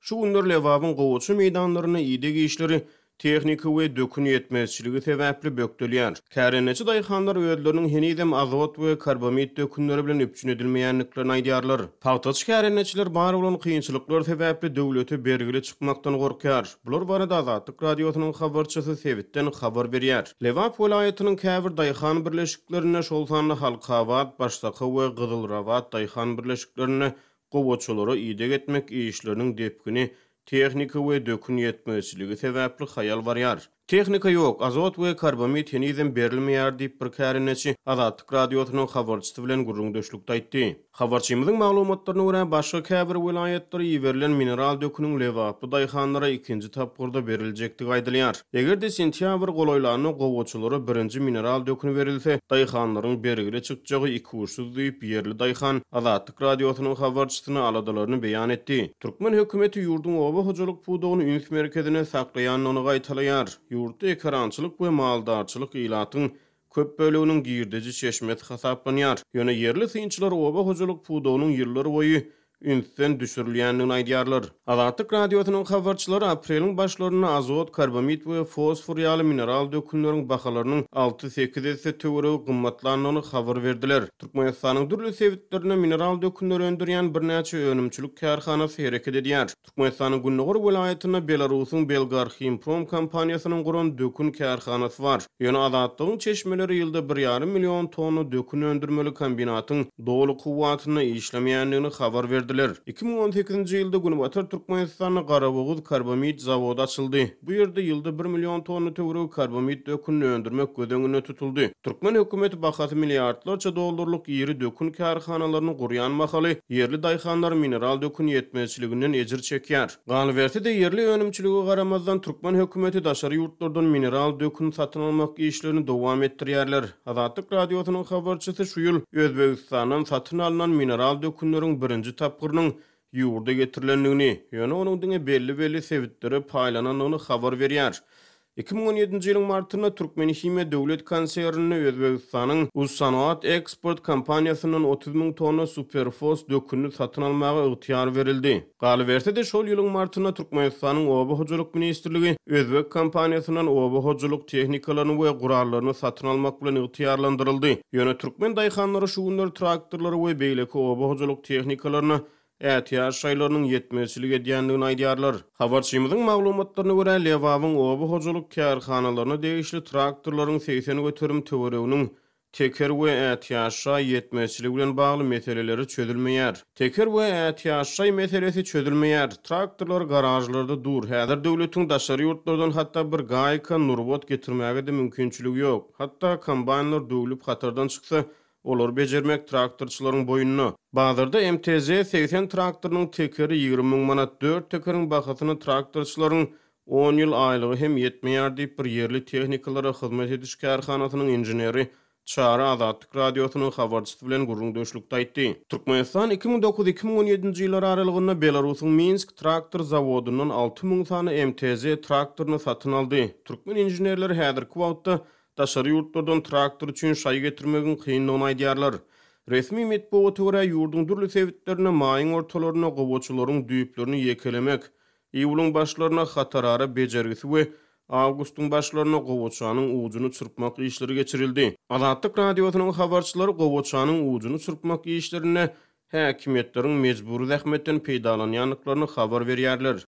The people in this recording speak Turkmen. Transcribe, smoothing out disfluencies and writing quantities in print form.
Şu günler Lewapyň gowuçy meýdanlaryna ýydyk işleri tehnika we dökün ýetmezçiligi sebäpli bökdelýär. Kärençi daýhanlar öýdleriniň henidem azot we karbamid dökünleri bilen üpçün edilmeýänliklerini aýdýarlar. Pagtaç kärençiler bar bolan kynçylyklar sebäpli döwlete bergili çykmakdan gorkýar. Bular barada Azatlyk radiosynyň habarçysy Sebitden habar berýär. Lewap welaýatynyň käbir daýhan birleşiklerine şol sanly Halkawat, Başsaka we Gyzylrawat daýhan birleşiklerine gowuçulary ýydyk etmek işleriniň depkini tehnika we dökün ýetmezçiligi sebäpli haýal barýar. Tehnika ýok, azot we karbamid henizem berilmeýär diýip bir kärençi Azatlyk radiosynyň habarçysy bilen gurrundaşlykda aýtdy. Habarçymyzyň maglumatlaryna görä başga käbir welaýatlary ýiberilen mineral dökünüň Lewapy daýhanlara ikinji tapgyrda beriljektigi aýdylýar. Egerde sentýabr golaýlaryna gowuçulary birinji mineral dökünü berilse, daýhanlaryň bergili çykjagy 2 uçsuz diýip ýerli daýhan Azatlyk radiosynyň habarçysyna aladalaryny beýan etdi. Türkmen hökümeti ýurdun oba hojalyk puwdugyny üns merkezine saklaýanyny gaýtalýar. Ýurtda ekrançylyk we maldarçylyk ilatyň köp bölüginiň girdici çeşmeti hasaplanýar. Ýöne yerli synçylar oba hojalyk puwdugynyň ýyllary boýy ünsden düşürilýändigini aýdýarlar. Azatlyk radiosynyň habarçylary apreliň başlaryna azot, karbamid we fosfor ýaly mineral dökünleriň bahalarynyň 6-8 esse töweregi gymmatlanyny habar berdiler. Türkmenistanyň dürli sebitlerine mineral dökünleri öndürýän birnäçe önümçilik kärhanasy hereket edýär. Türkmenistanyň Günnogor welaýatyna Belarusyň Belgar Himprom kompaniýasynyň guran dökün kärhanasy bar. Ýöne Azatlygyň çeşmeleri ýylda 1,5 million tonna dökün öndürmeli kombinatyň dowly kuwwatyna işlemeýändigini habar berdi. 2018-nji ýylda Günbatyr Türkmenistanyň Garaboguz karbamid zawody açyldy. Bu ýerde ýylda 1 million tonna töwereg karbamid dökünini öndürmek gödeňine tutuldy. Türkmen hökümeti bahaty milliardlarça dollarlyk ýeri dökün kärhanalaryny gurýan mahaly ýerli daýhanlar mineral dökün ýetmezçiliginden ejir çekýär. Galberti de ýerli önümçiligi garamazdan Türkmen hökümeti daşary ýurtlardan mineral dökün satyn almak işlerini dowam etdirýärler. Azatlyk radiosynyň habarçysy şu ýyl Özbegistandan satyn alynan mineral dökünleriň birinji tapgyrynyň ýurda getirilendigini, ýöne onuň diňe belli sebitleri paýlananyny habar berýär. 2017-nji ýylyň martyna Türkmenihime döwlet konsernine Özbegistanyň Ussanoat Export kompaniýasynyň 30 000 tonna superfos dökünni satyn almagy ygtyýar berildi. Galbertide şol ýylyň martyna Türkmenistanyň oba hojalyk ministrligi Özbek kompaniýasynyň oba hojalyk tehnikalaryny we gurallaryny satyn almak bilen ygtyýarlandyryldy. Ýöne türkmen daýhanlary şu günler traktorlary we beýleki oba hojalyk tehnikalaryny ätiýar şaýlarynyň ýetmezçiligi edýändigini aýdýarlar. Habarçymyzyň maglumatlaryna görä Lewapyň oba hojalyk kärhanalaryna degişli traktorlaryň 80 götürüm töwereginiň teker we ätiýaşa ýetmezçiligi bilen bagly meseleleri çözülmeýär. Teker we ätiýaşa meselesi çözülmeýär. Traktorlar garajlarda dur. Häzir döwletiň daşary ýurtlardan hatda bir gaýka nurbot getirmäge de mümkinçiligi ýok. Hatda kombaynlar döwlüp hatardan çyksa olar bejermek traktorçylaryň boýnuny. Bazarda MTZ 80 traktorynyň tekeri 20 000 manat, 4 tekeriň bahasyny traktorçylaryň 10 ýyl aýlygy hem ýetmeýär diýip bir ýerli tehnikalara hyzmat ediş kärhanasynyň injineri Çara Azatlyk radiosynyň habarçysy bilen gurrundaşlykda aýtdy. Türkmenistan 2009-2017-nji ýyllar aralygynda Belarusyň Minsk traktor zawodundan 6 000 sany MTZ traktoryny satyn aldy. Türkmen injinerleri häzirki wagtda daşary ýurtlardan traktor üçin şaý getirmegin kynlygyny aýdýarlar. Resmi medeniýete görä ýurdun dürli sebitlerine maýyň ortalaryna gowuçularyň düýplerini ýekelemek, iýulyň başlaryna hatarara bejergisi we awgustyň başlaryna gowuçanyň ujuny çyrpmak işleri geçirildi. Azatlyk radiosynyň habarçylary gowuçanyň ujuny çyrpmak işlerine häkimetleriň mejburi zähmetden peýdalanýanlyklaryny habar berýärler.